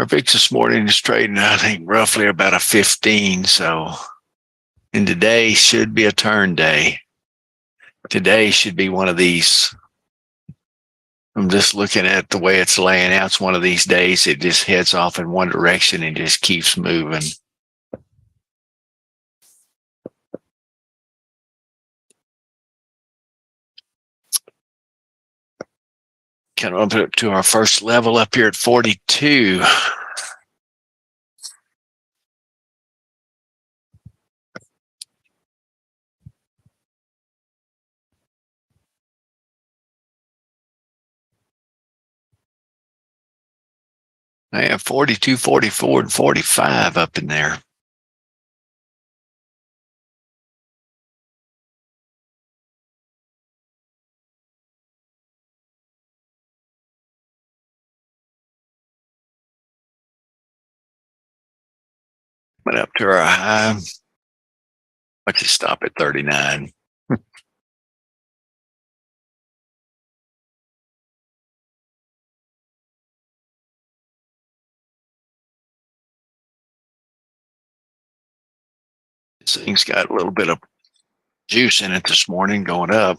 Our VIX this morning is trading, I think, roughly about a 15. So, and today should be a turn day. Today should be one of these. I'm just looking at the way it's laying out. It's one of these days it just heads off in one direction and just keeps moving. Kind of up to our first level up here at 42. I have 42, 44, and 45 up in there. Went up to our high. Watch it stop at 39. This thing's got a little bit of juice in it this morning going up.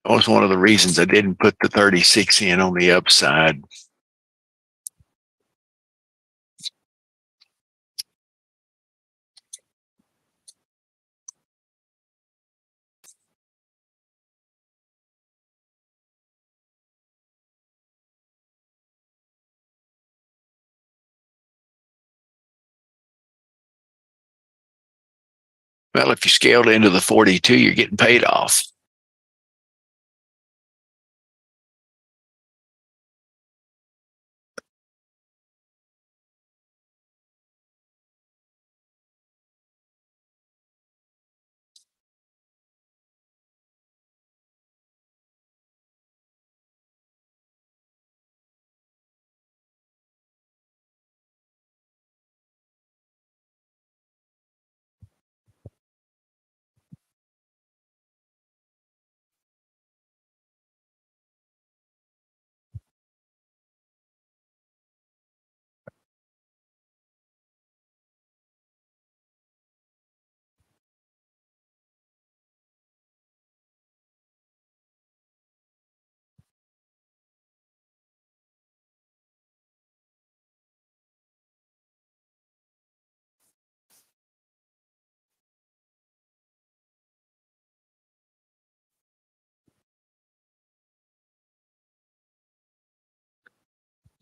That was one of the reasons I didn't put the 36 in on the upside. Well, if you scaled into the 42, you're getting paid off.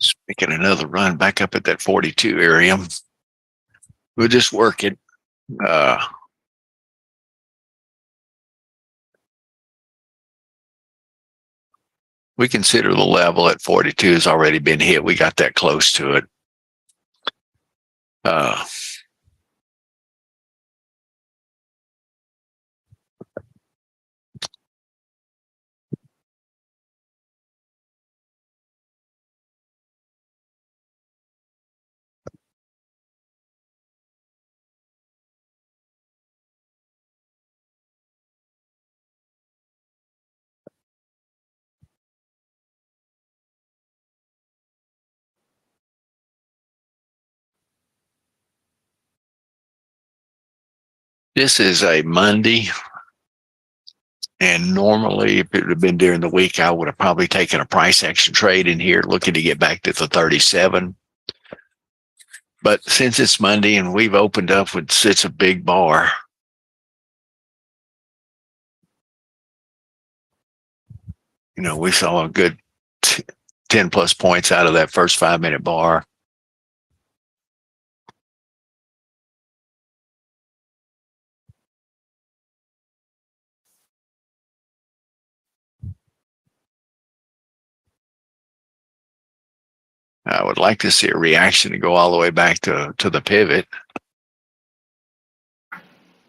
Just making another run back up at that 42 area. We'll just work it. We consider the level at 42 has already been hit. We got that close to it. This is a Monday. And normally, if it had been during the week, I would have probably taken a price action trade in here looking to get back to the 37. But since it's Monday and we've opened up with such a big bar, we saw a good 10 plus points out of that first 5-minute bar. I would like to see a reaction to go all the way back to the pivot,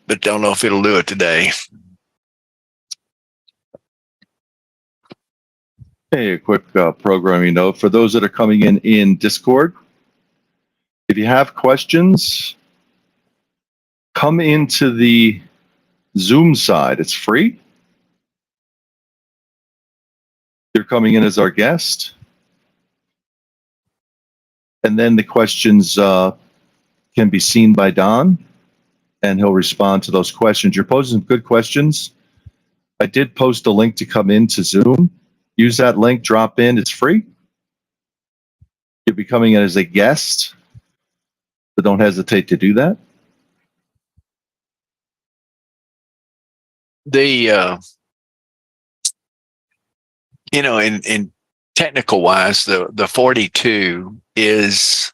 but don't know if it'll do it today. Hey, a quick programming note for those that are coming in Discord. If you have questions, come into the Zoom side. It's free. You're coming in as our guest. And then the questions can be seen by Don, and he'll respond to those questions. You're posing some good questions. I did post a link to come into Zoom. Use that link, drop in. It's free. You'll be coming in as a guest, so don't hesitate to do that. In technical wise, the 42 is,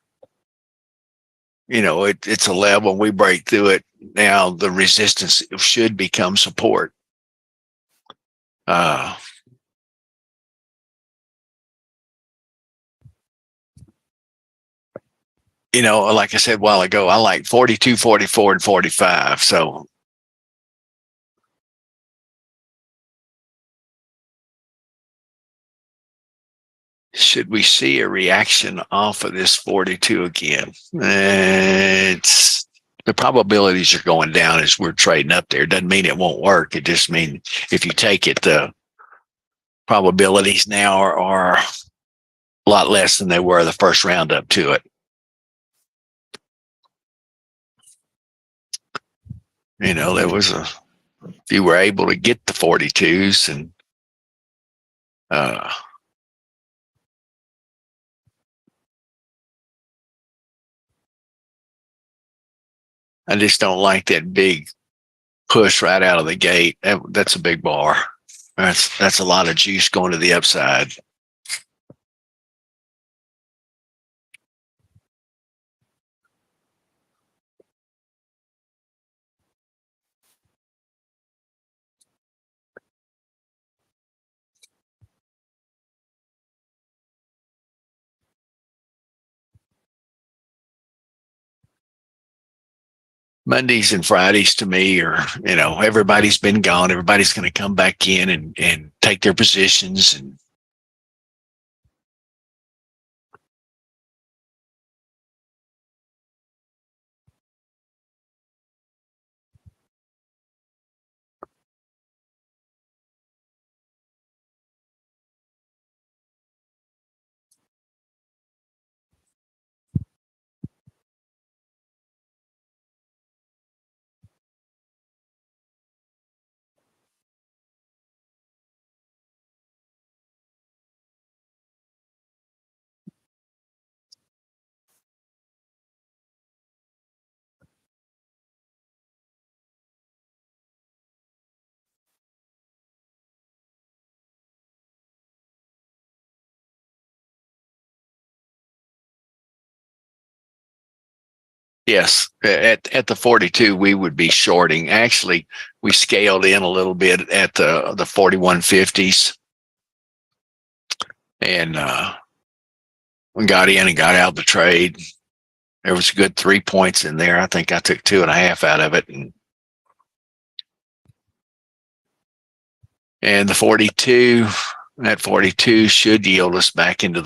it's a level. We break through it. Now the resistance should become support. Like I said a while ago, I like 42, 44, and 45. So should we see a reaction off of this 42 again? It's the probabilities are going down as we're trading up there. Doesn't mean it won't work. It just means if you take it, the probabilities now are a lot less than they were the first round up to it. There was if you were able to get the 42s and I just don't like that big push right out of the gate. That's a big bar. That's a lot of juice going to the upside. Mondays and Fridays to me are, everybody's been gone. Everybody's going to come back in and take their positions. And yes, at the 42, we would be shorting. Actually, we scaled in a little bit at the 4150s and we got in and got out of the trade. There was a good 3 points in there. I think I took 2.5 out of it. And the 42, that 42 should yield us back into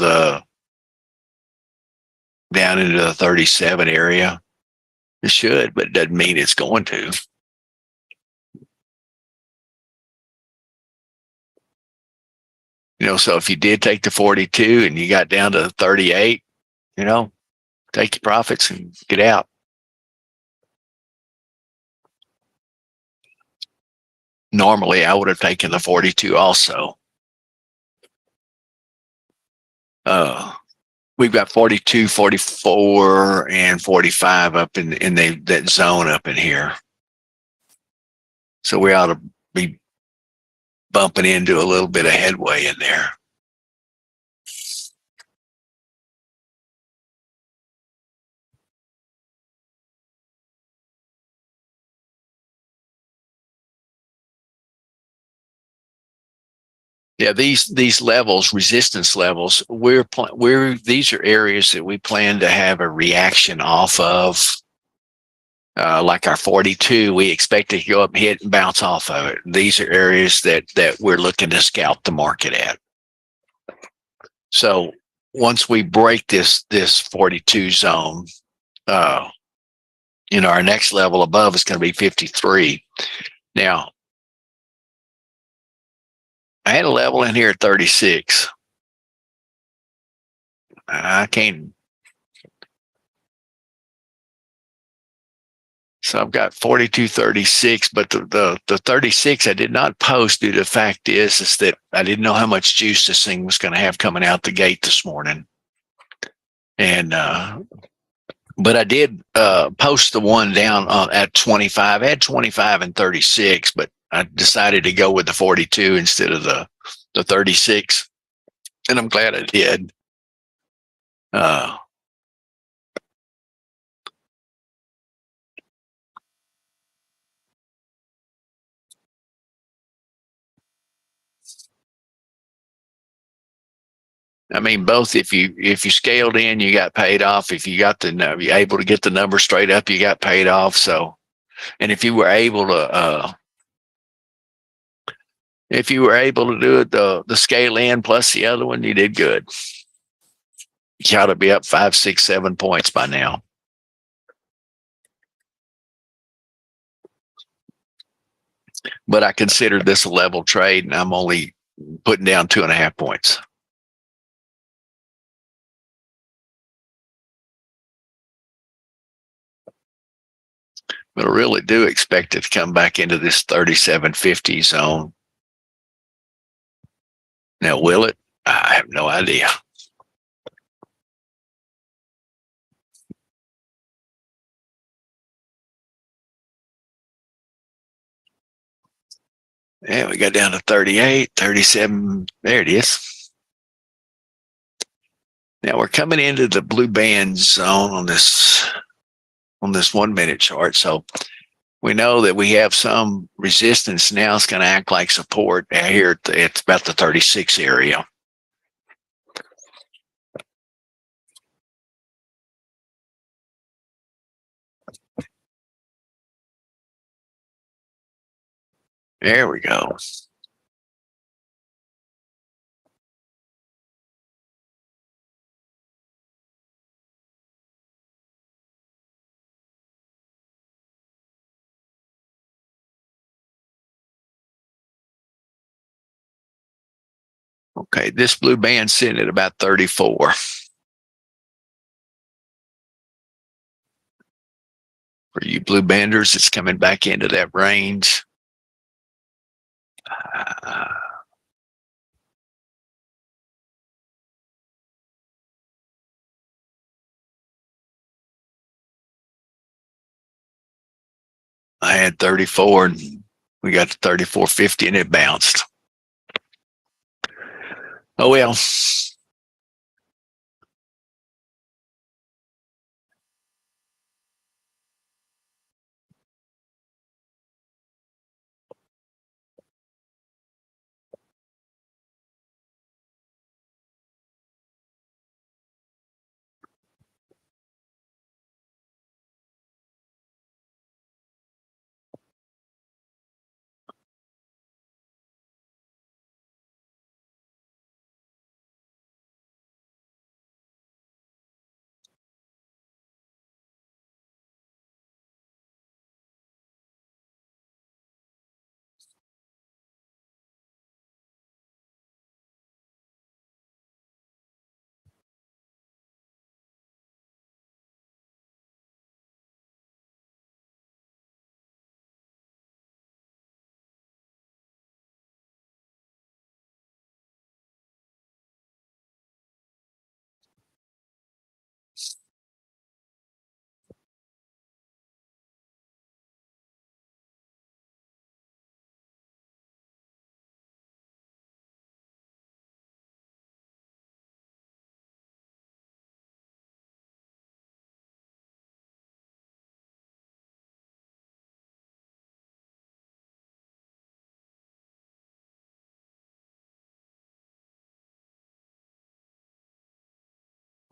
down into the 37 area. It should, but it doesn't mean it's going to. So if you did take the 42 and you got down to 38, take your profits and get out. Normally, I would have taken the 42 also. We've got 42, 44, and 45 up in that zone up in here. So we ought to be bumping into a little bit of headway in there. Yeah, these levels, resistance levels, these are areas that we plan to have a reaction off of. Like our 42, we expect to go up, hit, and bounce off of it. These are areas that we're looking to scalp the market at. So once we break this 42 zone, our next level above is going to be 53. Now, I had a level in here at 36. I can't. So I've got 42.36, but the 36 I did not post due to the fact is that I didn't know how much juice this thing was going to have coming out the gate this morning. And but I did post the one down at 25. I had 25 and 36, but I decided to go with the 42 instead of the 36, and I'm glad I did. I mean, both if you scaled in, you got paid off. If you got you're able to get the number straight up, you got paid off. So, and if you were able to do it the scale in plus the other one, you did good. You ought to be up 5, 6, 7 points by now. But I consider this a level trade, and I'm only putting down 2.5 points. But I really do expect it to come back into this 37.50 zone. Now, will it? I have no idea. Yeah, we got down to 38, 37. There it is. Now we're coming into the blue band zone on this 1 minute chart. So we know that we have some resistance now. It's going to act like support here. It's about the 36 area. There we go. Okay, this blue band's sitting at about 34. For you blue banders, it's coming back into that range. I had 34 and we got to 34.50 and it bounced. Oh well.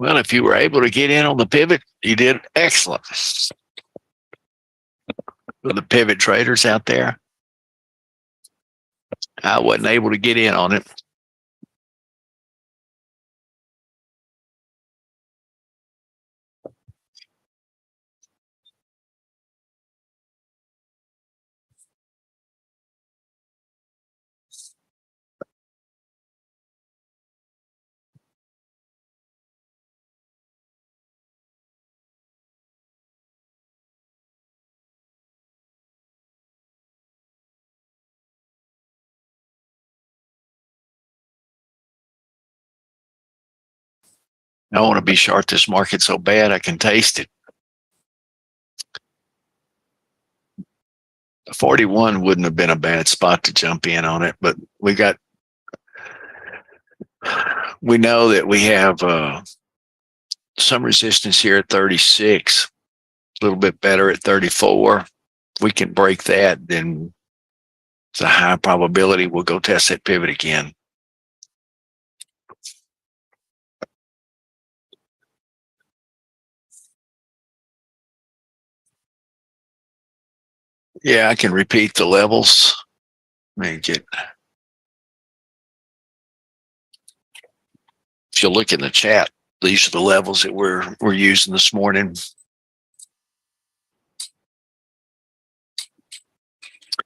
Well, if you were able to get in on the pivot, you did excellent. For the pivot traders out there, I wasn't able to get in on it. I want to be short this market so bad I can taste it. 41 wouldn't have been a bad spot to jump in on it, but we know that we have some resistance here at 36, a little bit better at 34. If we can break that, then it's a high probability we'll go test that pivot again. Yeah, I can repeat the levels. Let me get. If you look in the chat, these are the levels that we're using this morning. If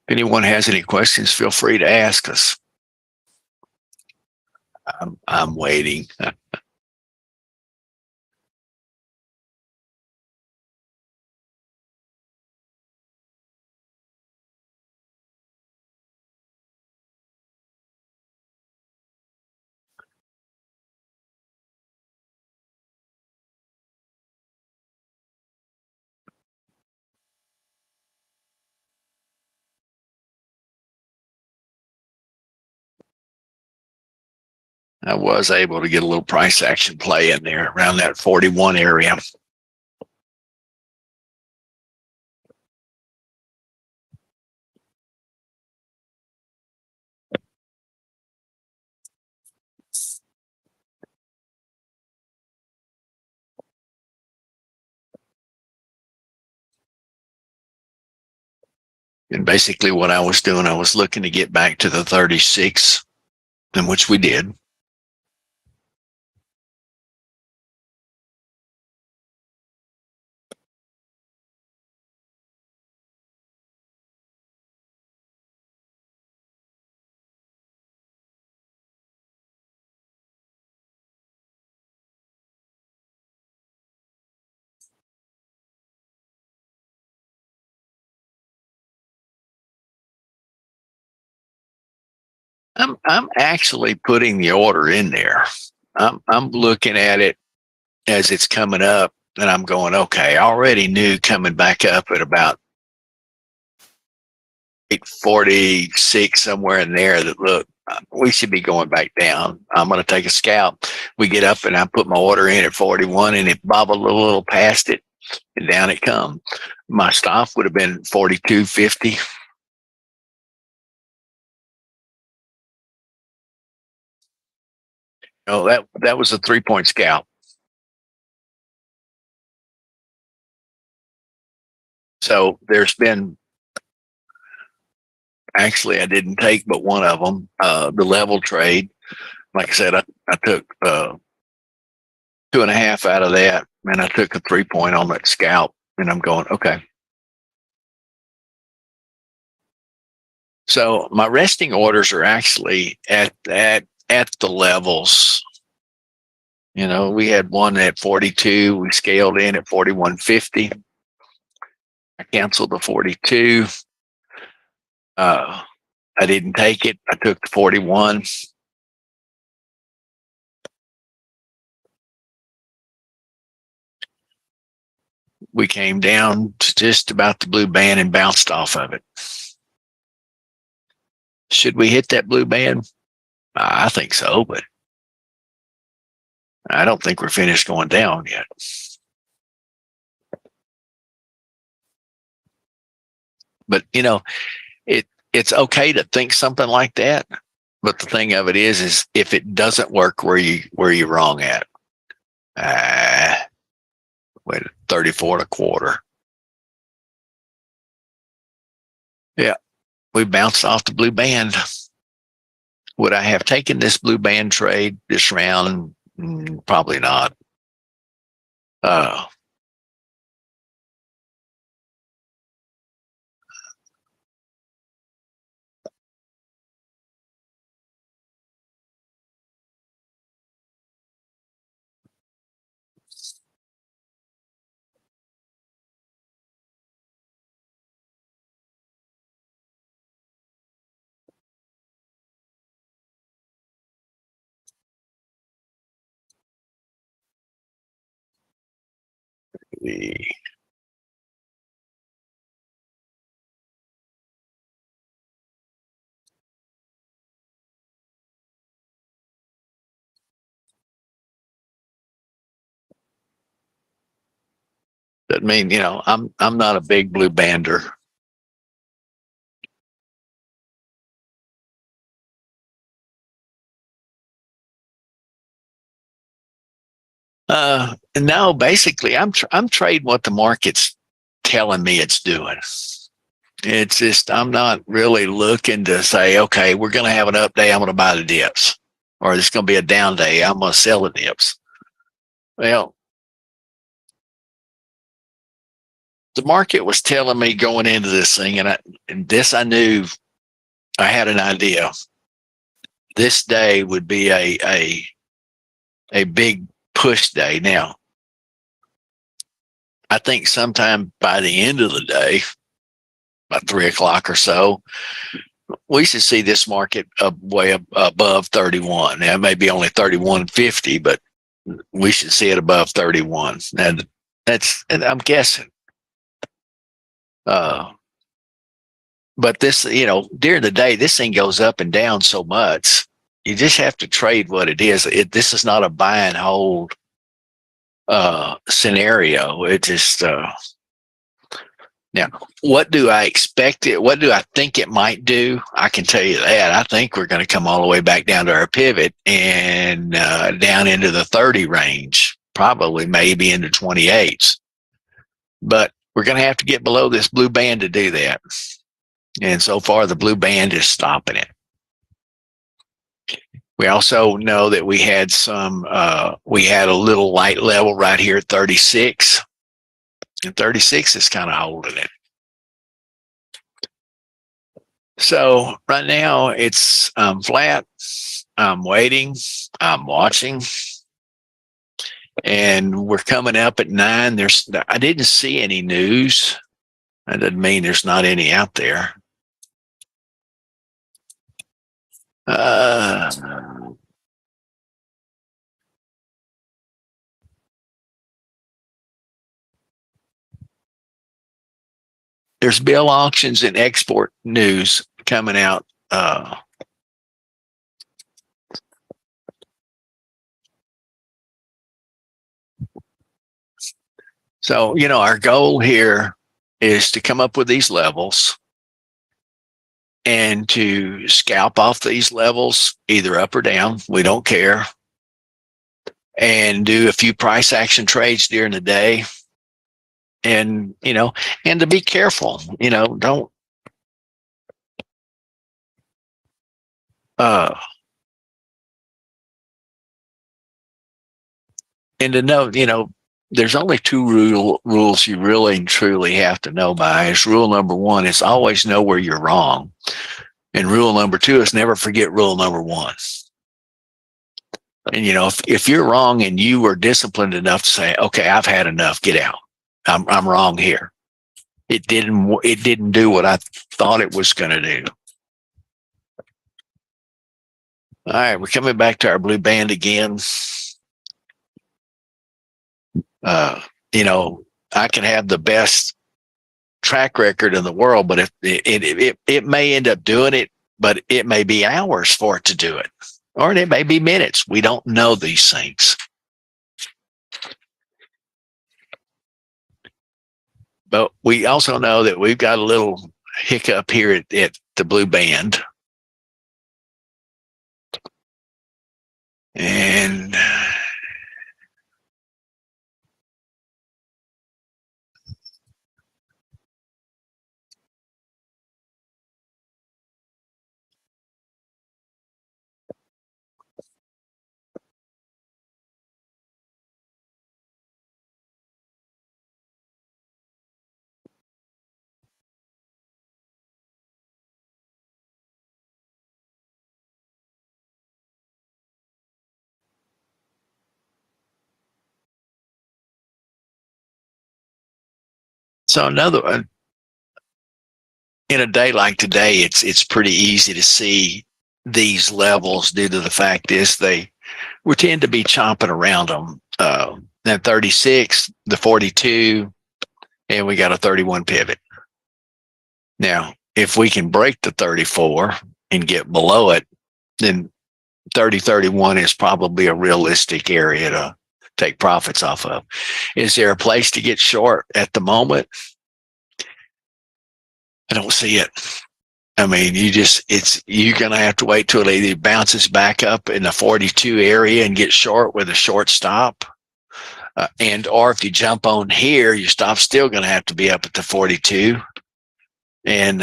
anyone has any questions, feel free to ask us. I'm waiting. I was able to get a little price action play in there around that 41 area. And basically what I was doing, I was looking to get back to the 36, in which we did. I'm actually putting the order in there. I'm looking at it as it's coming up, and I'm going, okay, I already knew coming back up at about 846, somewhere in there, that look, we should be going back down. I'm going to take a scalp. We get up and I put my order in at 41, and it bobbled a little past it, and down it come. My stop would have been 42.50. Oh, that was a 3-point scalp. So there's been, actually, I didn't take but one of them, the level trade. Like I said, I took 2.5 out of that, and I took a 3-point on that scalp, and I'm going, okay. So my resting orders are actually at the levels. You know, we had one at 42. We scaled in at 41.50. I canceled the 42. I didn't take it. I took the 41. We came down to just about the blue band and bounced off of it. Should we hit that blue band? I think so, but I don't think we're finished going down yet. But you know, it's okay to think something like that. But the thing of it is if it doesn't work, where you wrong at? Wait, 34.25. Yeah, we bounced off the blue band. Would I have taken this blue band trade this round? Probably not. Uh, That mean, I'm not a big blue bander. No, basically, I'm trading what the market's telling me it's doing. It's just I'm not really looking to say, okay, we're going to have an up day. I'm going to buy the dips, or it's going to be a down day. I'm going to sell the dips. Well, the market was telling me going into this thing, and this I knew I had an idea. This day would be a big push day. Now, I think sometime by the end of the day, by 3 o'clock or so, we should see this market up way above 31. Now, it may be only 31.50, but we should see it above 31. And I'm guessing. But this, during the day, this thing goes up and down so much. You just have to trade what it is. This is not a buy and hold scenario. It just now, what do I expect it? What do I think it might do? I can tell you that. I think we're going to come all the way back down to our pivot and down into the 30 range, probably maybe into 28s. But we're going to have to get below this blue band to do that. And so far, the blue band is stopping it. We also know that we had a little light level right here at 36. And 36 is kind of holding it. So right now it's flat. I'm waiting. I'm watching. And we're coming up at 9. I didn't see any news. That doesn't mean there's not any out there. There's bill auctions and export news coming out. So, our goal here is to come up with these levels and to scalp off these levels, either up or down. We don't care. And do a few price action trades during the day. And, and to be careful, don't, and to know, there's only two rules you really and truly have to know by. Is rule number 1 is always know where you're wrong. And rule number 2 is never forget rule number 1. And, if you're wrong and you were disciplined enough to say, okay, I've had enough, get out. I'm wrong here. It didn't do what I thought it was going to do. All right, we're coming back to our blue band again. I can have the best track record in the world, but if it may end up doing it, but it may be hours for it to do it, or it may be minutes. We don't know these things. But we also know that we've got a little hiccup here at the blue band. And so another one, in a day like today, it's pretty easy to see these levels due to the fact is we tend to be chomping around them Then 36, the 42, and we got a 31 pivot. Now, if we can break the 34 and get below it, then 30-31 is probably a realistic area to take profits off of. Is there a place to get short at the moment? I don't see it. I mean, you're going to have to wait till it either bounces back up in the 42 area and get short with a short stop. Or if you jump on here, your stop's still going to have to be up at the 42. And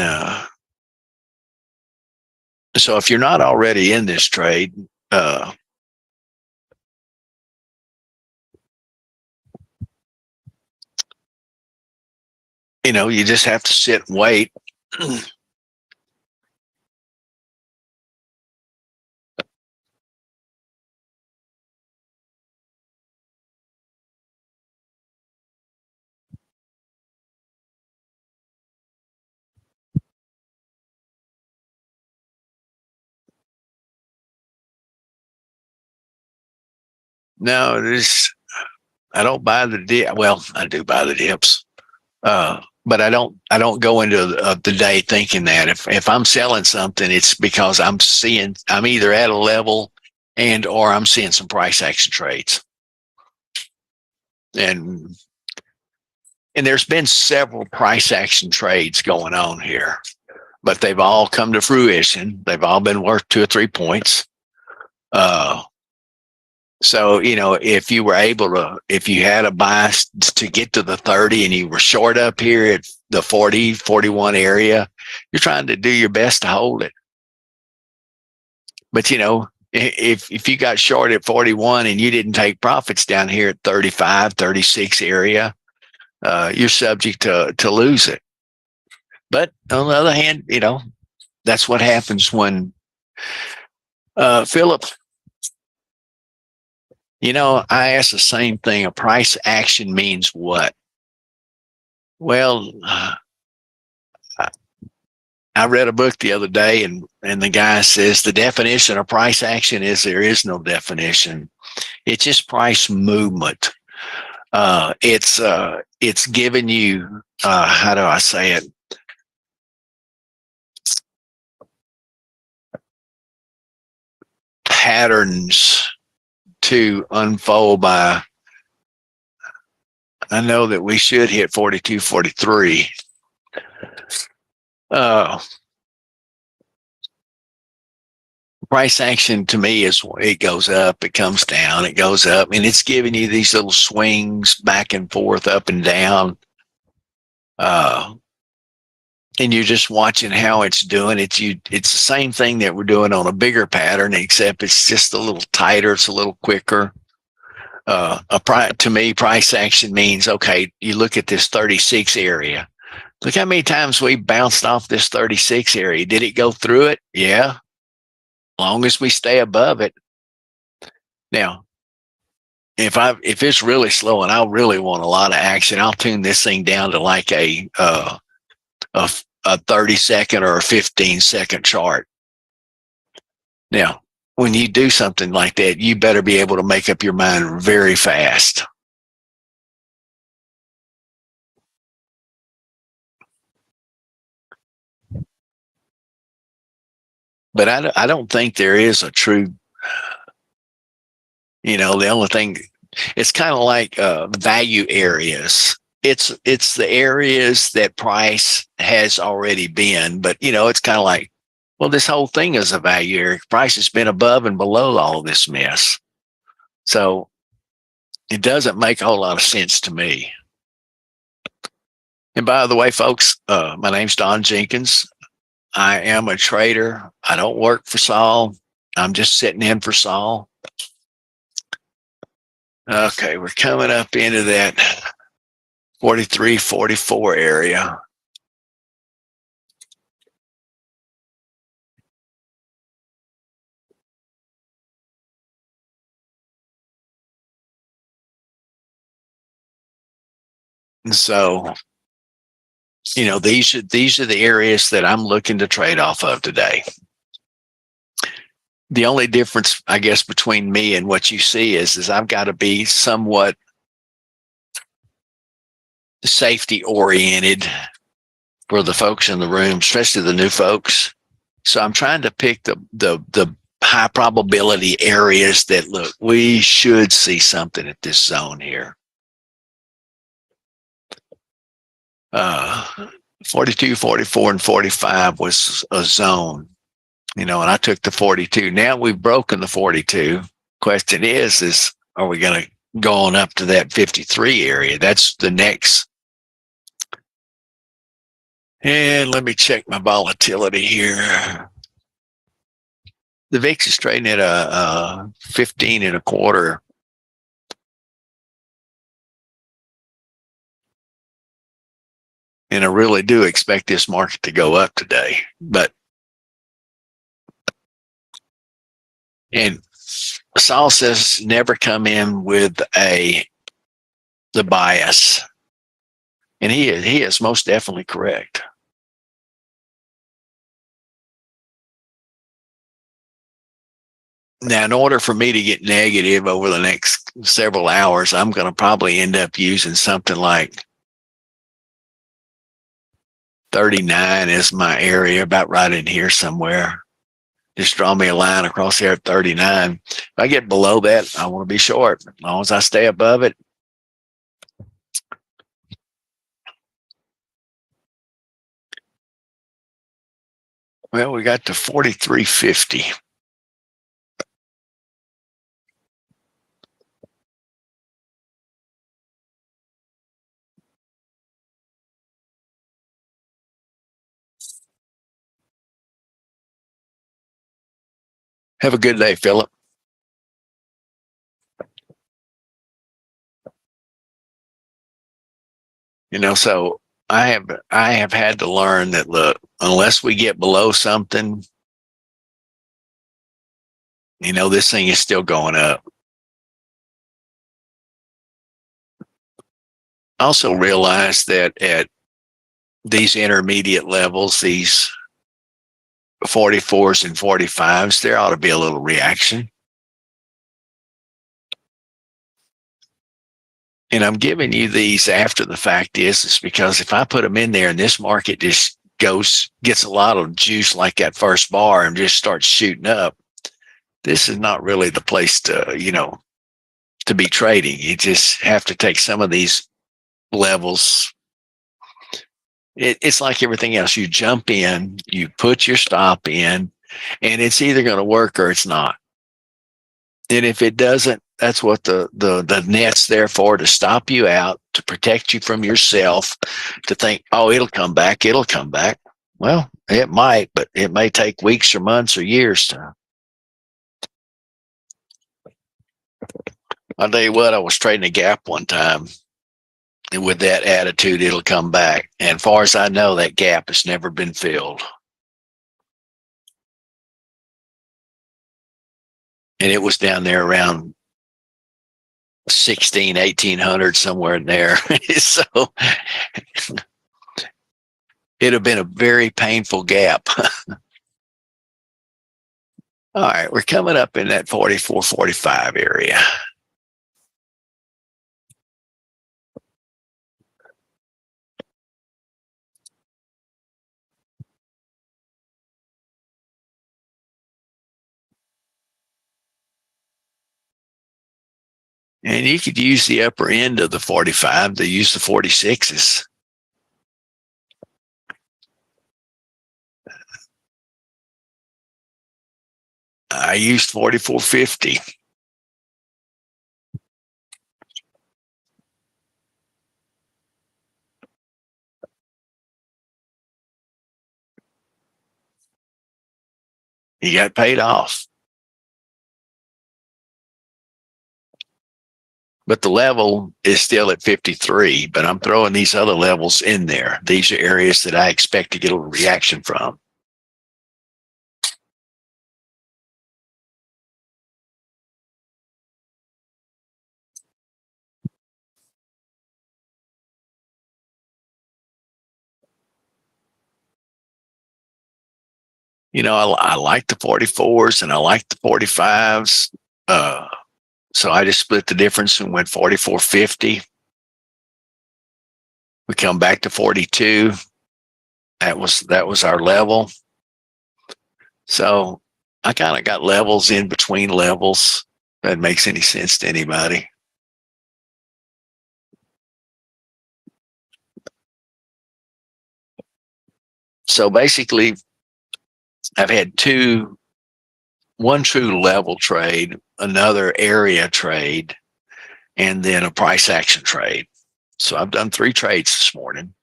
so if you're not already in this trade, you just have to sit and wait. No, I don't buy the dip. Well, I do buy the dips, but I don't go into the day thinking that if I'm selling something, it's because I'm either at a level or I'm seeing some price action trades, and there's been several price action trades going on here, but they've all come to fruition. They've all been worth 2 or 3 points. So, if you were if you had a bias to get to the 30 and you were short up here at the 40, 41 area, you're trying to do your best to hold it. But, if you got short at 41 and you didn't take profits down here at 35, 36 area, you're subject to lose it. But on the other hand, that's what happens when Philip, I asked the same thing. A price action means what? Well, I read a book the other day, and the guy says the definition of price action is there is no definition. It's just price movement. It's giving you, how do I say it? Patterns to unfold by. I know that we should hit 42, 43. Price action to me is it goes up, it comes down, it goes up, and it's giving you these little swings back and forth, up and down. And you're just watching how it's doing. It's the same thing that we're doing on a bigger pattern, except it's just a little tighter, it's a little quicker. To me, price action means, okay, you look at this 36 area. Look how many times we bounced off this 36 area. Did it go through it? Yeah. Long as we stay above it. Now, if it's really slow and I really want a lot of action, I'll tune this thing down to like a 30-second or a 15-second chart. Now, when you do something like that, you better be able to make up your mind very fast. But I don't think there is a true, the only thing, it's kind of like value areas. It's the areas that price has already been, but it's kind of like, well, this whole thing is a value area. Price has been above and below all of this mess. So it doesn't make a whole lot of sense to me. And by the way, folks, my name's Don Jenkins. I am a trader. I don't work for Saul. I'm just sitting in for Saul. Okay, we're coming up into that 43, 44 area. And so, these are the areas that I'm looking to trade off of today. The only difference, I guess, between me and what you see is I've got to be somewhat safety oriented for the folks in the room, especially the new folks. So I'm trying to pick the high probability areas that look, we should see something at this zone here. 42, 44, and 45 was a zone, and I took the 42. Now we've broken the 42. Question is are we going to go on up to that 53 area? That's the next. And let me check my volatility here. The VIX is trading at a 15.25. And I really do expect this market to go up today. And Saul says never come in with the bias. And he is most definitely correct. Now, in order for me to get negative over the next several hours, I'm going to probably end up using something like 39 as my area, about right in here somewhere. Just draw me a line across there at 39. If I get below that, I want to be short. As long as I stay above it. Well, we got to 43.50. Have a good day, Philip. So I have had to learn that, look, unless we get below something, this thing is still going up. I also realized that at these intermediate levels, these 44s and 45s, there ought to be a little reaction. And I'm giving you these after the fact is because if I put them in there and this market just gets a lot of juice like that first bar and just starts shooting up, this is not really the place to be trading. You just have to take some of these levels. It's like everything else. You jump in, you put your stop in, and it's either going to work or it's not. And if it doesn't, that's what the net's there for, to stop you out, to protect you from yourself, to think, oh, it'll come back. Well, it might, but it may take weeks or months or years to. I'll tell you what, I was trading a gap one time, and with that attitude, it'll come back. And as far as I know, that gap has never been filled. And it was down there around 1800, somewhere in there. So it'd have been a very painful gap. All right, we're coming up in that 44, 45 area. And you could use the upper end of the 45 to use the 46s. I used 44.50. He got paid off. But the level is still at 53, but I'm throwing these other levels in there. These are areas that I expect to get a reaction from. I like the 44s and I like the 45s. So I just split the difference and went 44.50. We come back to 42. That was our level. So I kind of got levels in between levels. If that makes any sense to anybody. So basically, I've had one true level trade, another area trade, and then a price action trade. So I've done 3 trades this morning.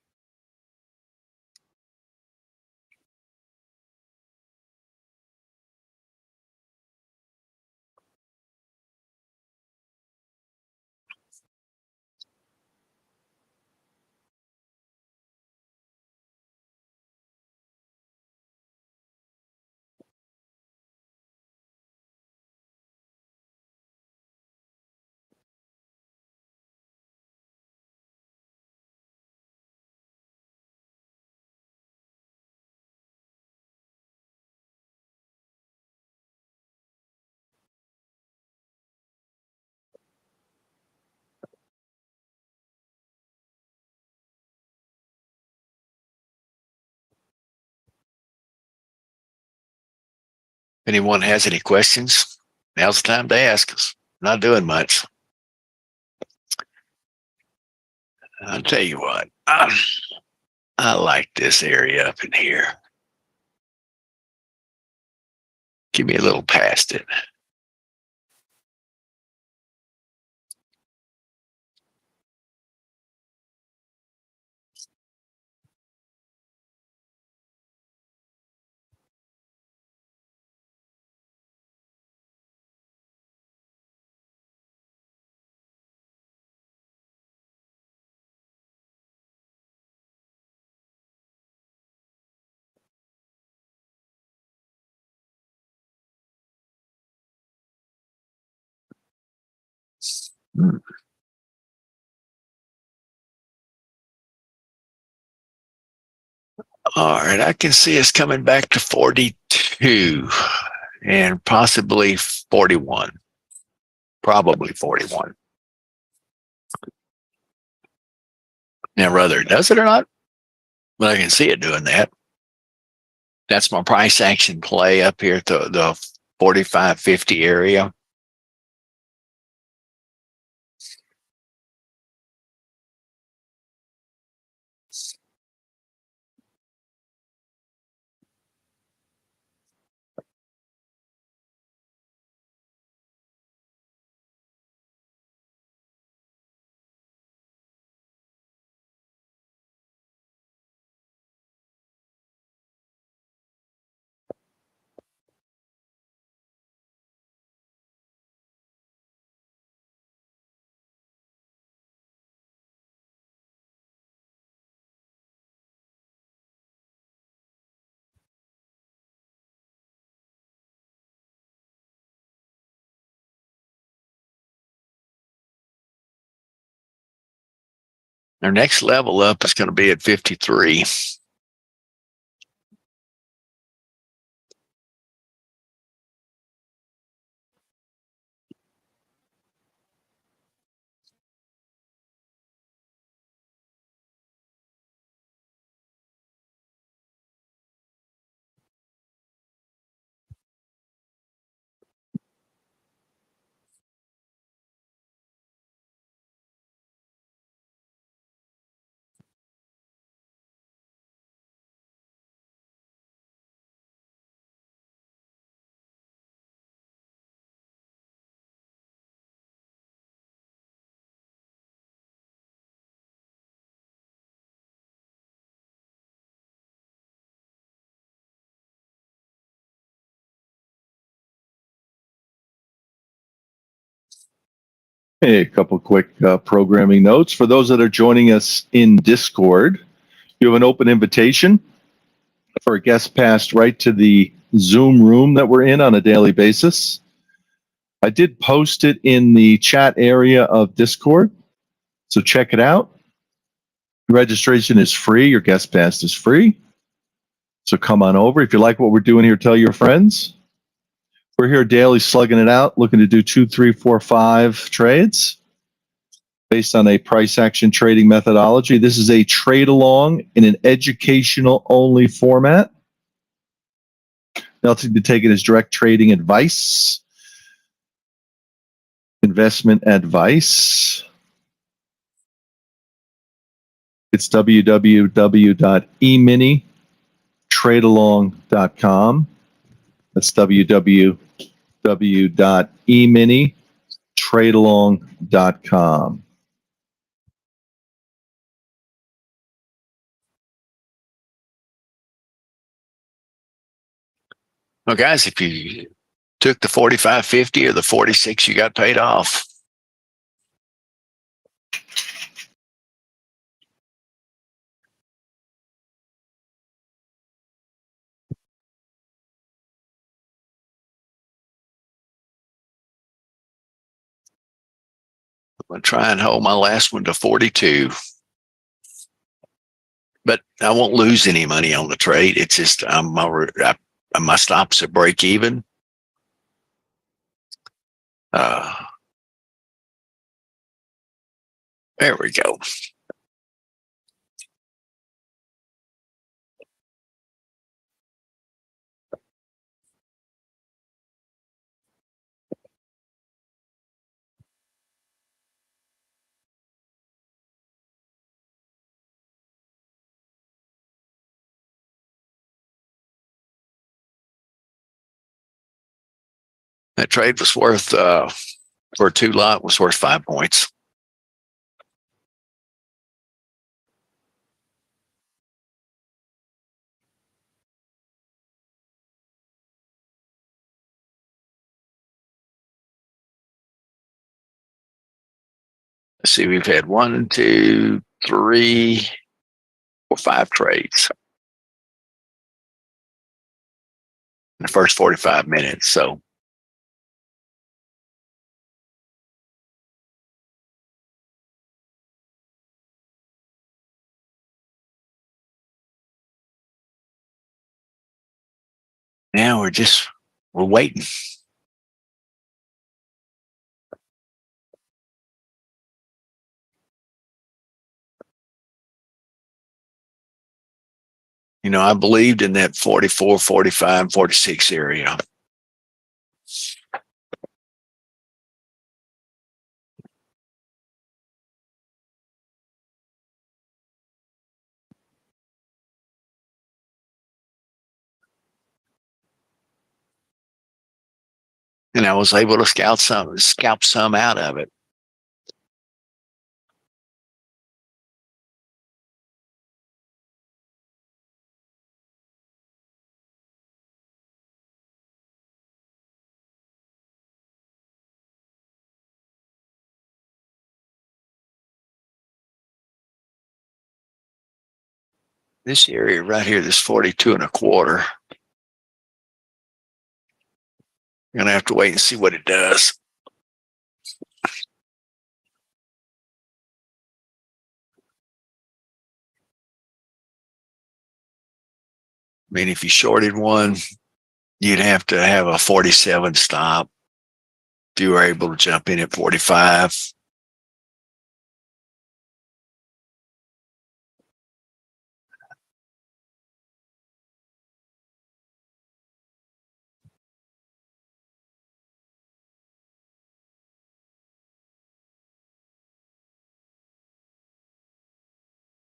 If anyone has any questions, now's the time to ask us. Not doing much. I'll tell you what, I like this area up in here. Give me a little past it. All right, I can see us coming back to 42 and possibly 41. Probably 41. Now, whether it does it or not, but I can see it doing that. That's my price action play up here at the 45.50 area. Our next level up is going to be at 53. Hey, a couple quick programming notes. For those that are joining us in Discord, you have an open invitation for a guest pass right to the Zoom room that we're in on a daily basis. I did post it in the chat area of Discord, so check it out. Registration is free. Your guest pass is free. So come on over. If you like what we're doing here, tell your friends. We're here daily slugging it out, looking to do 2, 3, 4, 5 trades. based on a price action trading methodology. This is a trade along in an educational only format. Nothing to take it as direct trading advice, investment advice. It's www.eminitradealong.com. That's www.eminitradealong.com. Well, guys, if you took the 45.50 or the 46, you got paid off. I'm going to try and hold my last one to 42. But I won't lose any money on the trade. It's just my stops at break even. There we go. That trade was worth, for a 2-lot, was worth 5 points. Let's see, we've had 1, 2, 3, 4, 5 trades in the first 45 minutes. So now we're waiting. I believed in that 44, 45, 46 area. And I was able to scalp some out of it. This area right here, this 42.25. I'm going to have to wait and see what it does. I mean, if you shorted one, you'd have to have a 47 stop. If you were able to jump in at 45.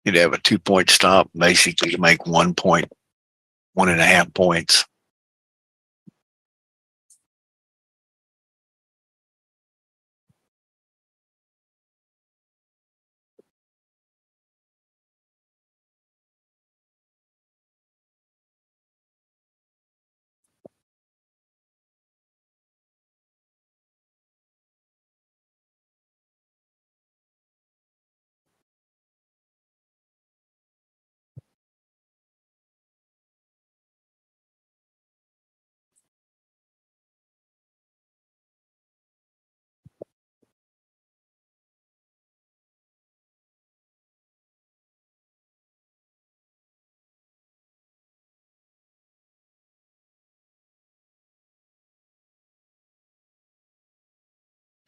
You'd have a 2-point stop, basically, to make 1 point, 1.5 points.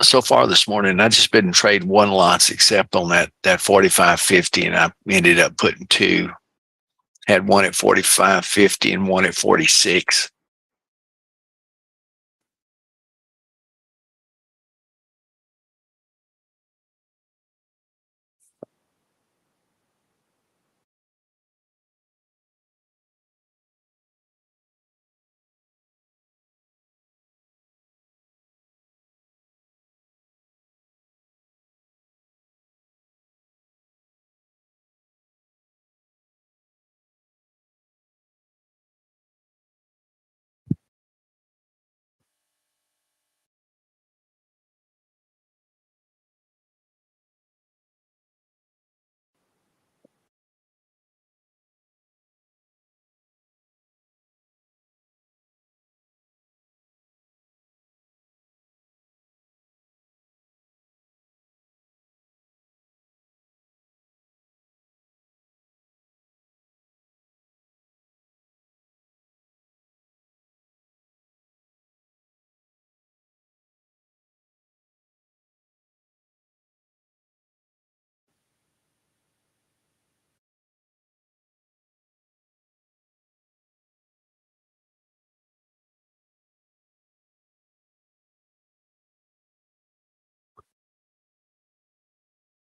so far this morning, I just been trading one lots except on that 45.50, and I ended up putting two. Had one at 45.50 and one at 46.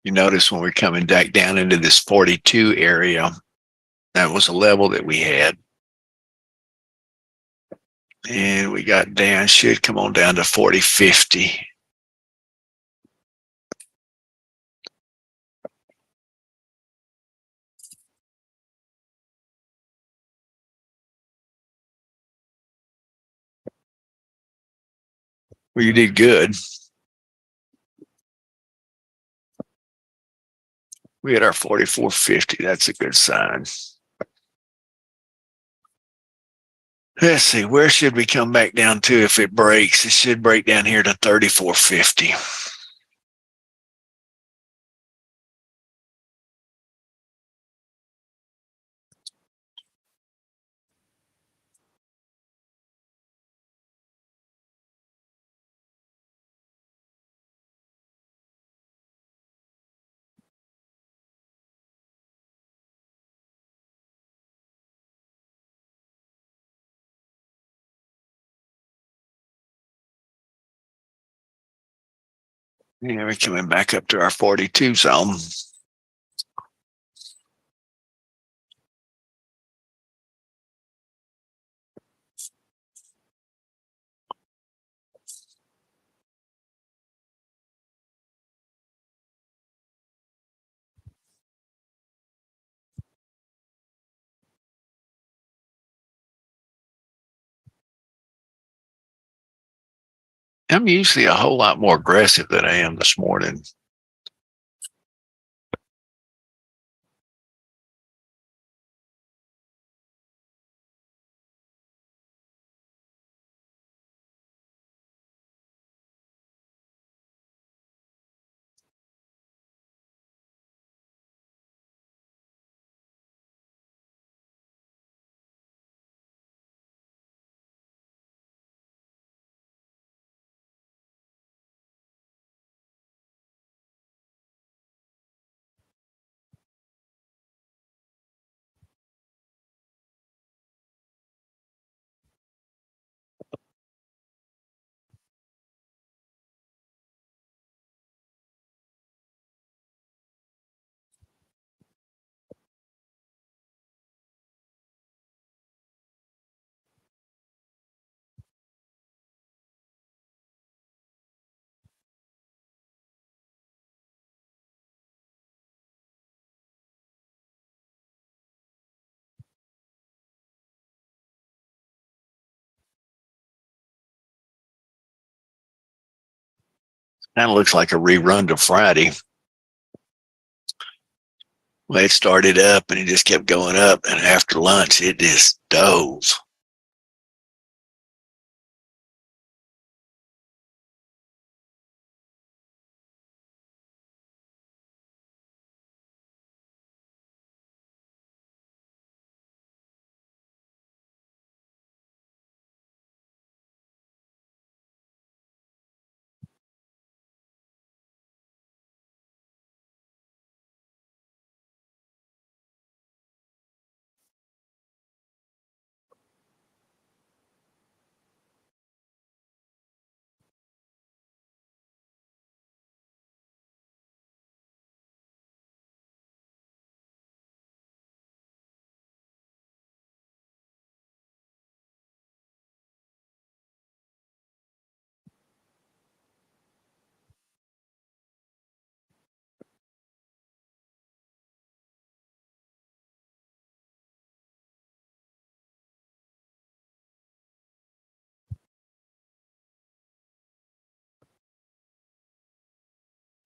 You notice when we're coming back down into this 42 area, that was a level that we had. And we got down, should come on down to 40.50. Well, you did good. We had our 44.50. That's a good sign. Let's see, where should we come back down to if it breaks? It should break down here to 34.50. Yeah, we're coming back up to our 42 zone. I'm usually a whole lot more aggressive than I am this morning. Kind of looks like a rerun to Friday. Well, it started up and it just kept going up, and after lunch, it just dove.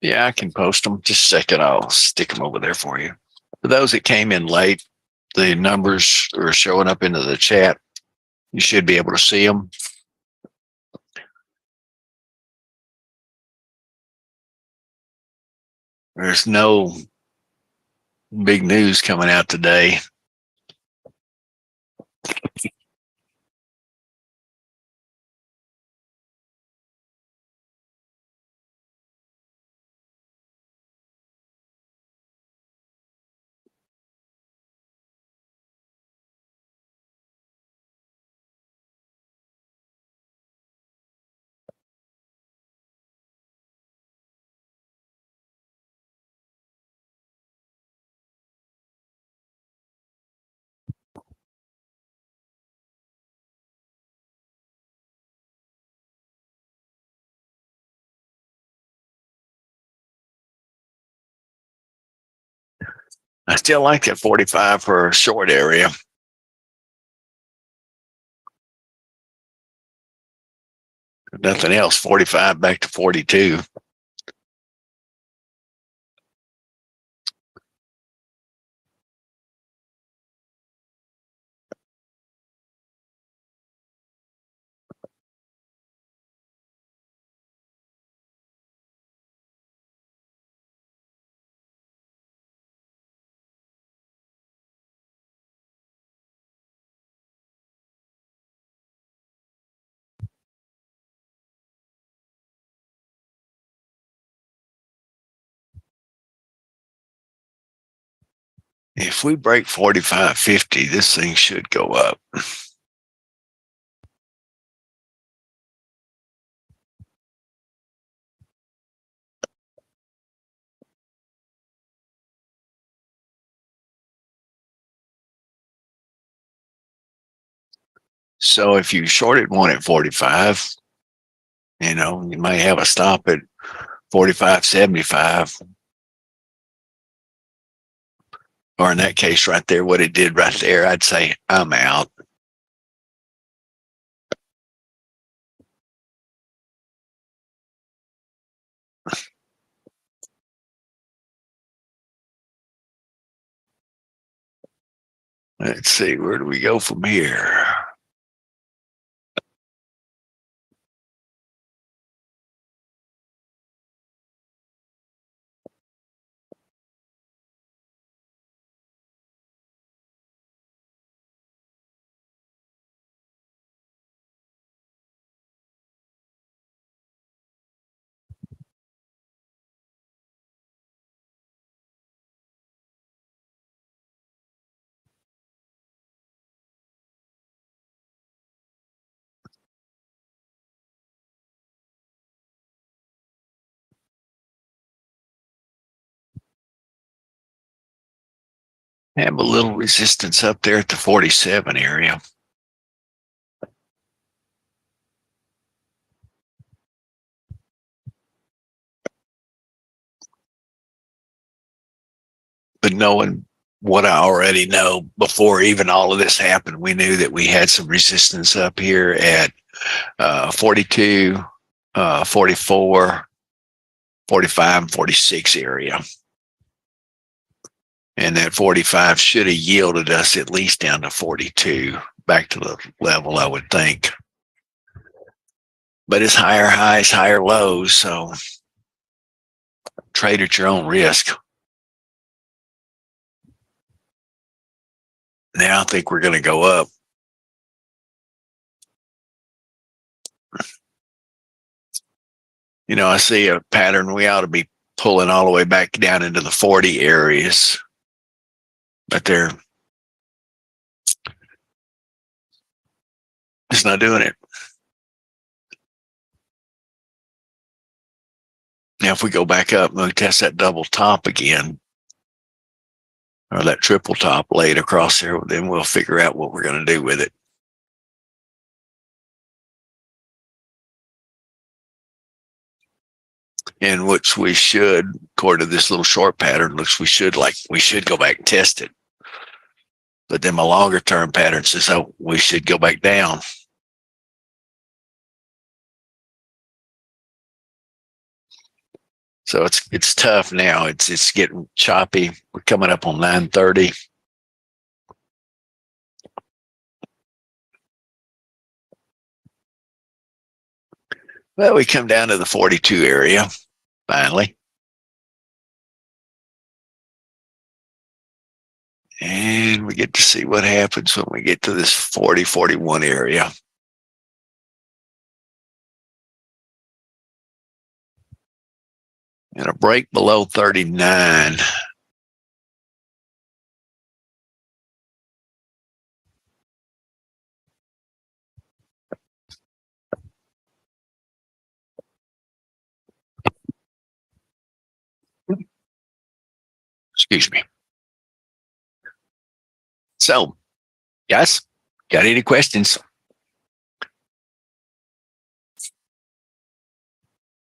Yeah, I can post them. Just a second. I'll stick them over there for you. For those that came in late, the numbers are showing up into the chat. You should be able to see them. There's no big news coming out today. I still like that 45 for a short area. If nothing else, 45 back to 42. If we break 45.50, this thing should go up. So if you shorted one at 45, you might have a stop at 45.75. Or in that case right there, what it did right there, I'd say I'm out. Let's see, where do we go from here? Have a little resistance up there at the 47 area. But knowing what I already know, before even all of this happened, we knew that we had some resistance up here at 42, 44, 45, and 46 area. And that 45 should have yielded us at least down to 42, back to the level, I would think. But it's higher highs, higher lows, so trade at your own risk. Now I think we're going to go up. I see a pattern. We ought to be pulling all the way back down into the 40 areas. But they're just not doing it. Now, if we go back up and we test that double top again, or that triple top laid across there, then we'll figure out what we're going to do with it. And which we should, according to this little short pattern, looks we should go back and test it. But then my longer term pattern says, oh, we should go back down. So it's tough now. It's getting choppy. We're coming up on 9:30. Well, we come down to the 42 area finally. And we get to see what happens when we get to this 40-41 area. And a break below 39. Excuse me. So, guys, got any questions?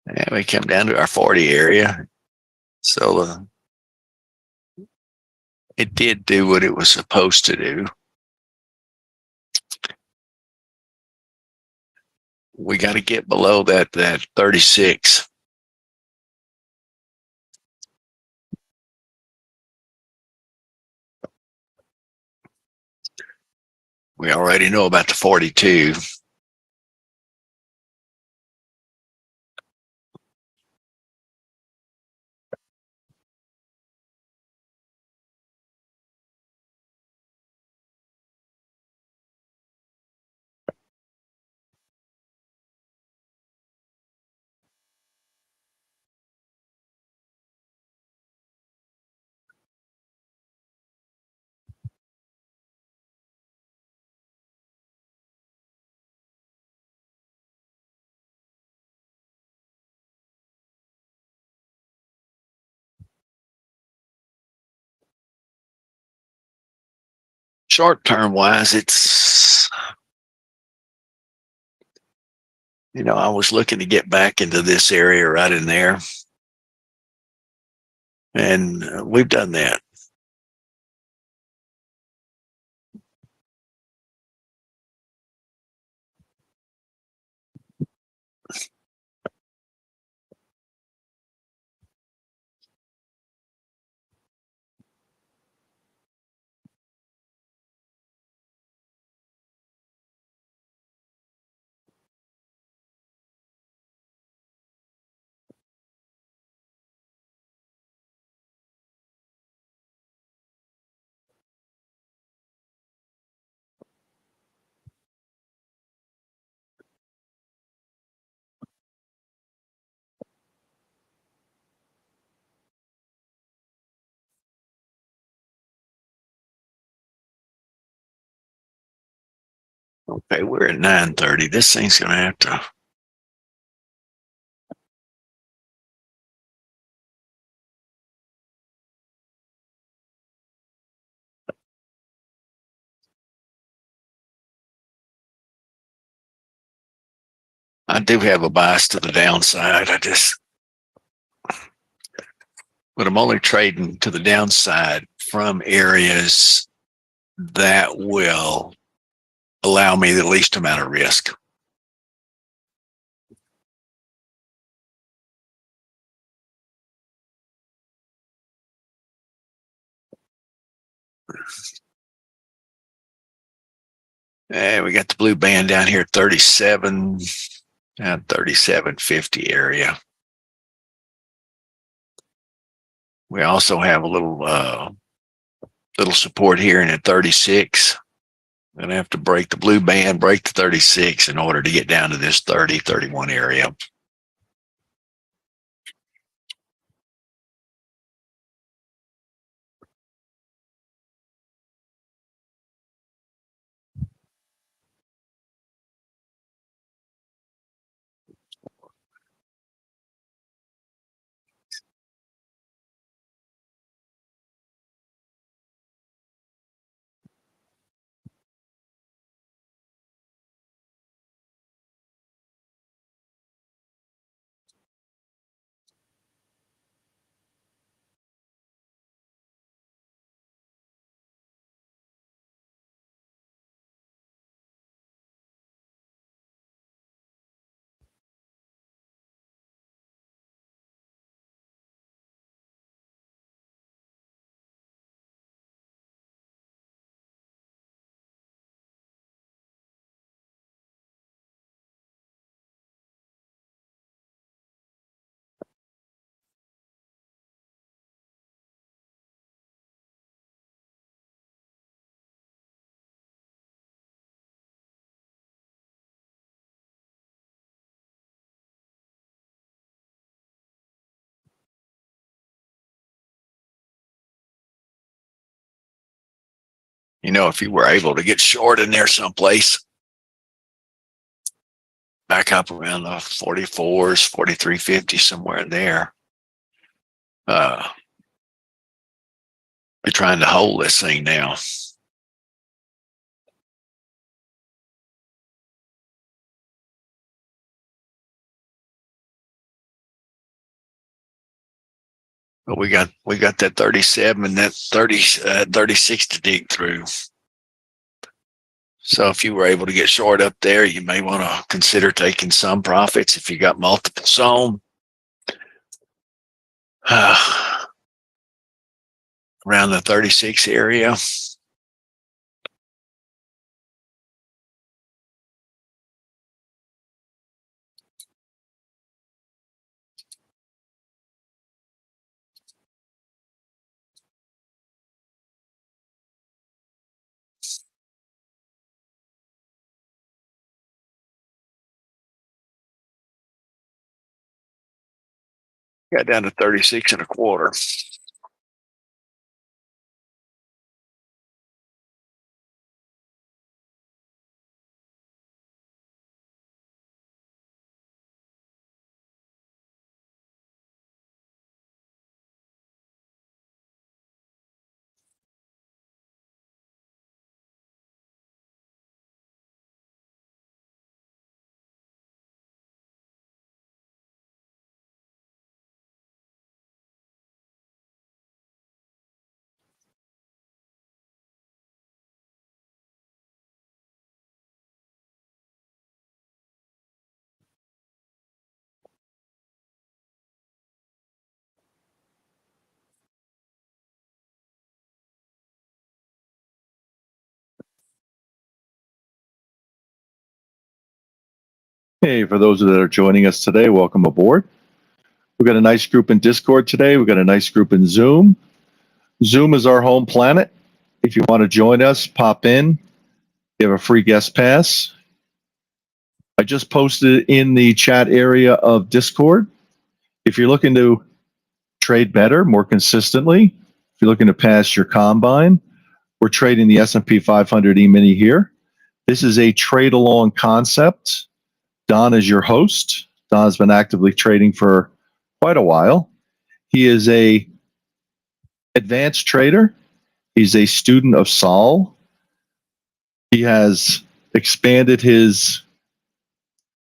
And we come down to our 40 area. So it did do what it was supposed to do. We got to get below that 36. We already know about the 42. Short term wise, it's, I was looking to get back into this area right in there. And we've done that. Okay, we're at 9:30. This thing's going to have to. I do have a bias to the downside. But I'm only trading to the downside from areas that will allow me the least amount of risk. And we got the blue band down here at 37, 37.50 area. We also have a little support here in at 36. I'm going to have to break the blue band, break the 36 in order to get down to this 30, 31 area. if you were able to get short in there someplace, back up around the 44s, 43.50, somewhere in there. You're trying to hold this thing now. But we got that 37 and that 36 to dig through. So if you were able to get short up there, you may want to consider taking some profits if you got multiples on. Around the 36 area. Got down to 36 and a quarter. Hey, for those that are joining us today, welcome aboard. We've got a nice group in Discord today. We've got a nice group in Zoom. Zoom is our home planet. If you want to join us, pop in. You have a free guest pass. I just posted it in the chat area of Discord. If you're looking to trade better, more consistently, if you're looking to pass your combine, we're trading the S&P 500 E-mini here. This is a trade along concept. Don is your host. Don's been actively trading for quite a while. He is a advanced trader. He's a student of Sol. He has expanded his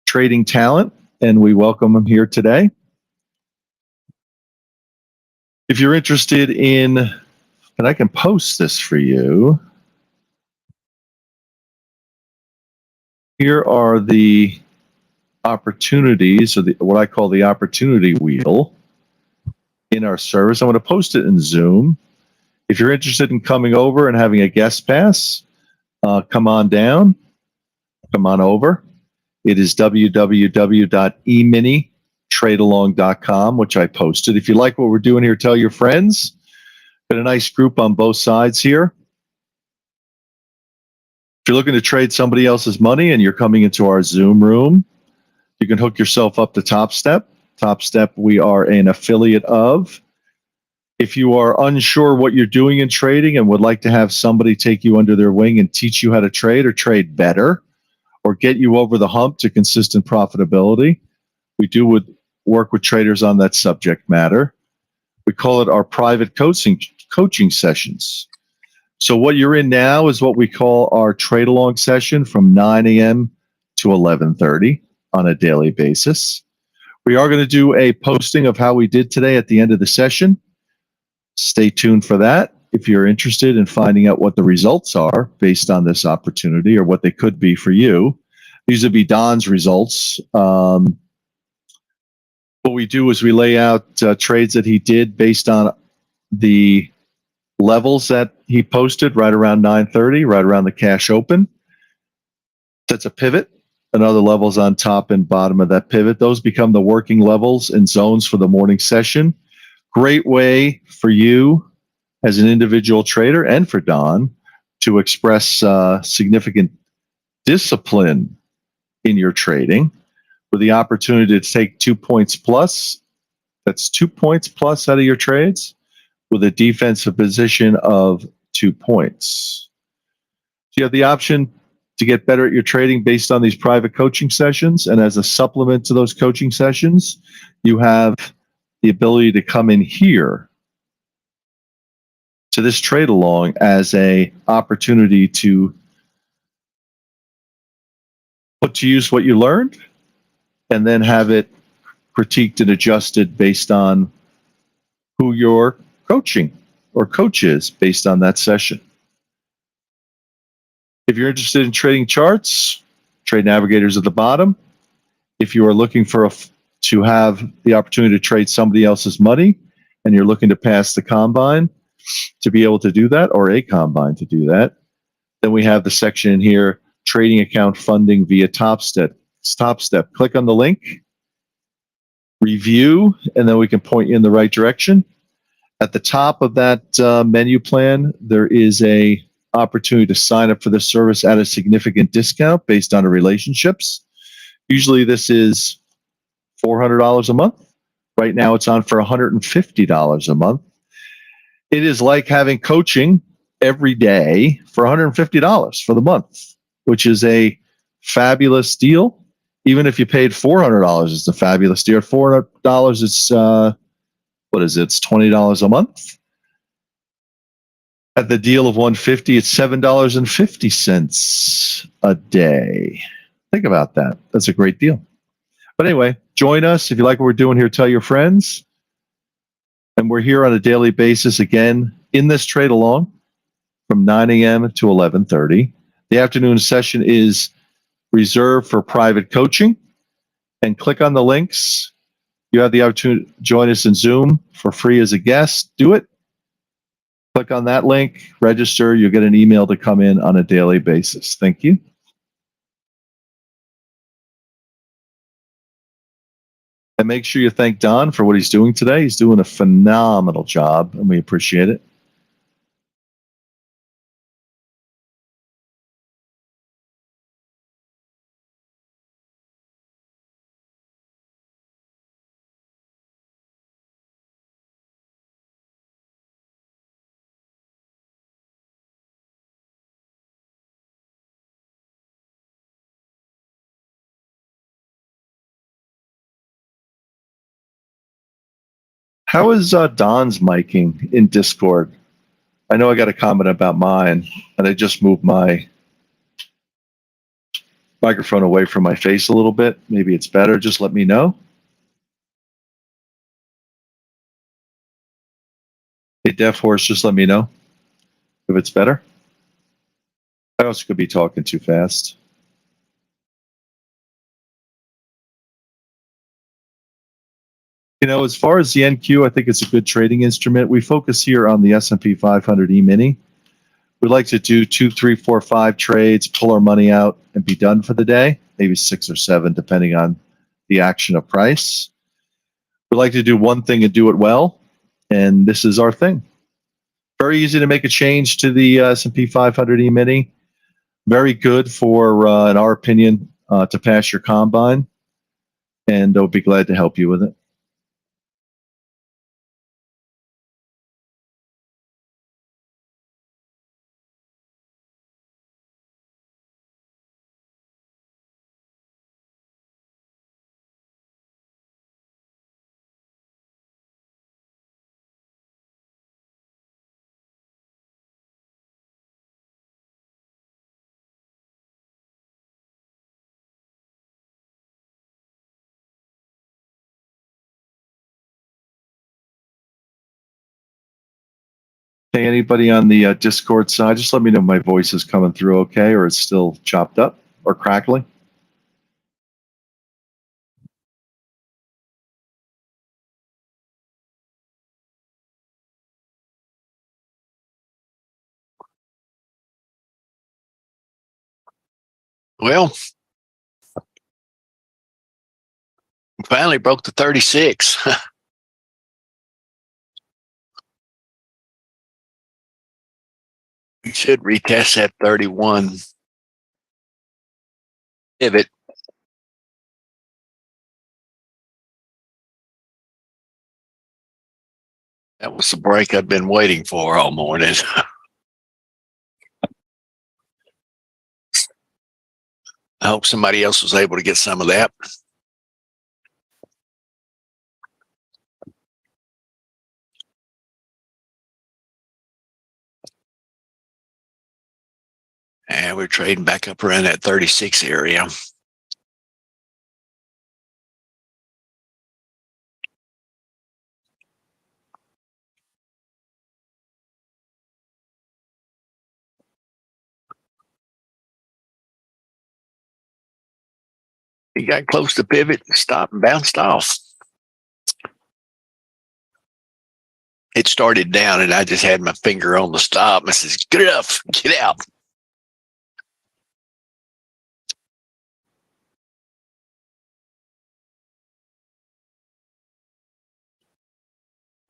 trading talent, and we welcome him here today. If you're interested in, and I can post this for you. Here are the opportunities, or what I call the opportunity wheel in our service. I'm going to post it in Zoom. If you're interested in coming over and having a guest pass, come on down, come on over. It is www.eminitradealong.com, which I posted. If you like what we're doing here, tell your friends. Got a nice group on both sides here. If you're looking to trade somebody else's money and you're coming into our Zoom room, you can hook yourself up to Top Step. Top Step, we are an affiliate of. If you are unsure what you're doing in trading and would like to have somebody take you under their wing and teach you how to trade or trade better or get you over the hump to consistent profitability, we do work with traders on that subject matter. We call it our private coaching sessions. So what you're in now is what we call our trade along session from 9 a.m. to 11:30 on a daily basis. We are going to do a posting of how we did today at the end of the session. Stay tuned for that. If you're interested in finding out what the results are based on this opportunity or what they could be for you, these would be Don's results. What we do is we lay out trades that he did based on the levels that he posted right around 9:30, right around the cash open. That's a pivot. And other levels on top and bottom of that pivot. Those become the working levels and zones for the morning session. Great way for you as an individual trader and for Don to express significant discipline in your trading with the opportunity to take 2 points plus. That's 2 points plus out of your trades with a defensive position of 2 points. You have the option to get better at your trading based on these private coaching sessions. And as a supplement to those coaching sessions, you have the ability to come in here to this trade along as a opportunity to put to use what you learned and then have it critiqued and adjusted based on who you're coaching or coach is based on that session. If you're interested in trading charts, Trade Navigator's at the bottom. If you are looking to have the opportunity to trade somebody else's money and you're looking to pass the combine to be able to do that, or a combine to do that, then we have the section in here, trading account funding via Top Step. Click on the link, review, and then we can point you in the right direction. At the top of that menu plan, there is a opportunity to sign up for this service at a significant discount based on the relationships. Usually this is $400 a month. Right now it's on for $150 a month. It is like having coaching every day for $150 for the month, which is a fabulous deal. Even if you paid $400, it's a fabulous deal. $400, it's what is it? It's $20 a month. At the deal of $150, it's $7.50 a day. Think about that. That's a great deal. But anyway, join us. If you like what we're doing here, tell your friends. And we're here on a daily basis again in this trade along from 9 a.m. to 11:30. The afternoon session is reserved for private coaching. And click on the links. You have the opportunity to join us in Zoom for free as a guest. Do it. Click on that link, register. You'll get an email to come in on a daily basis. Thank you. And make sure you thank Don for what he's doing today. He's doing a phenomenal job, and we appreciate it. How is Don's miking in Discord? I know I got a comment about mine, and I just moved my microphone away from my face a little bit. Maybe it's better. Just let me know. Hey, Deaf Horse, just let me know if it's better. I also could be talking too fast. You know, as far as the NQ, I think it's a good trading instrument. We focus here on the S&P 500 E-mini. We like to do 2, 3, 4, 5 trades, pull our money out, and be done for the day. Maybe 6 or 7, depending on the action of price. We like to do one thing and do it well, and this is our thing. Very easy to make a change to the S&P 500 E-mini. Very good for, in our opinion, to pass your combine, and I'll be glad to help you with it. Hey, anybody on the Discord side, just let me know if my voice is coming through okay, or it's still chopped up or crackling. Well, finally broke the 36. We should retest that 31 pivot. That was the break I've been waiting for all morning. I hope somebody else was able to get some of that. And we're trading back up around that 36 area. He got close to pivot, stopped, and bounced off. It started down, and I just had my finger on the stop. I says, "Get up, get out."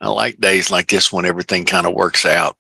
I like days like this when everything kind of works out.